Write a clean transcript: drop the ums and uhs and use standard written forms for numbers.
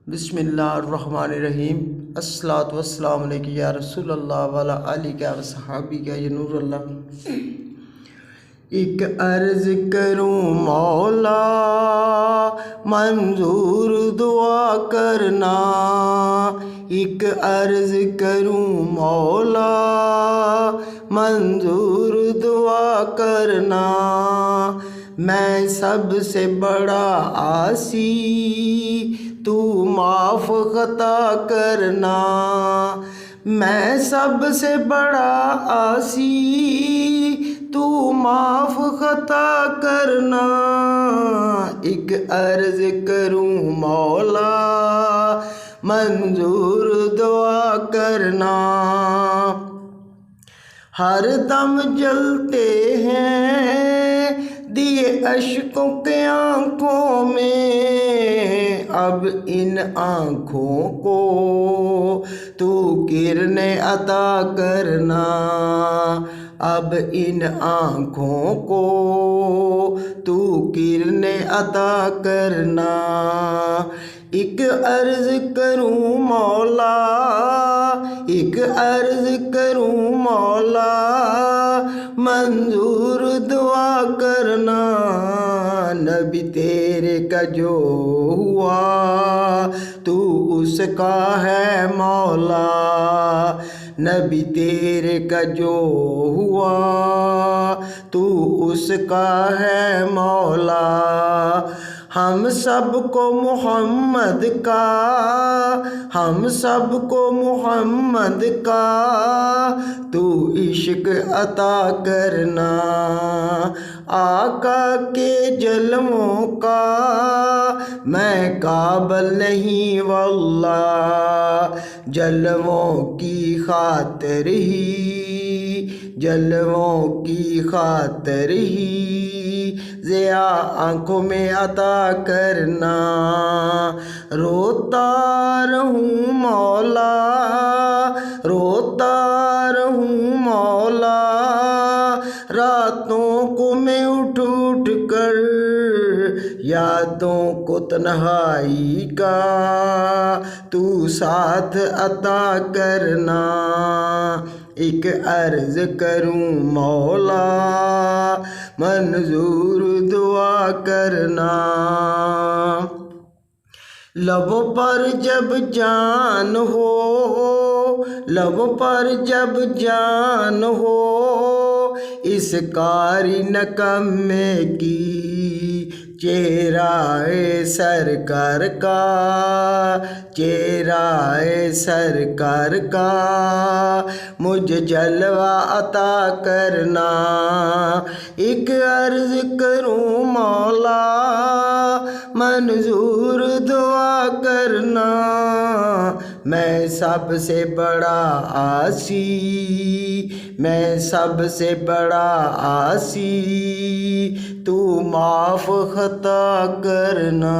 बिस्मिल्लाहिर्रहमानिर्रहीम। अस्सलातु वस्सलामु अलैका या रसूलल्लाह वाला आलिका व सहाबिका या नूरल्लाह। एक अर्ज़ करूँ मौला मंजूर दुआ करना, एक अर्ज़ करूँ मौला मंजूर दुआ करना। मैं सबसे बड़ा आसी तू माफ़ खता करना, मैं सबसे बड़ा आसी तू माफ़ खता करना। एक अर्ज़ करूँ मौला मंजूर दुआ करना। हर दम जलते हैं दिए अश्कों के आँखों में, अब इन आँखों को तू किरणें अता करना, अब इन आँखों को तू किरणें अता करना। एक अर्ज़ करूँ मौला, एक अर्ज़ करूँ मौला मंजूर दुआ करना। नबी तेरे का जो हुआ तू उसका है मौला, नबी तेरे का जो हुआ तू उसका है मौला। हम सबको मोहम्मद का, हम सबको मोहम्मद का तू इश्क अता करना। आका के जलवों का मैं काबिल नहीं वल्लाह, जलवों की खातिर ही, जलवों की खातिर ही ज़िया आँखों में अता करना। रोता रहूँ मौला, रोता रहूँ मौला रातों को मैं उठ उठ कर, यादों को तन्हाई का तू साथ अता करना। एक अर्ज़ करूँ मौला मंजूर दुआ करना। लबों पर जब जान हो, लबों पर जब जान हो इस कारी नकम्मे की, चेहरा-ए सरकार का, चेहरा-ए सरकार का मुझे जलवा अता करना। एक अर्ज़ करूँ मौला मंजूर दुआ करना। मैं सबसे बड़ा आसी, मैं सबसे बड़ा आसी तू माफ़ खता करना।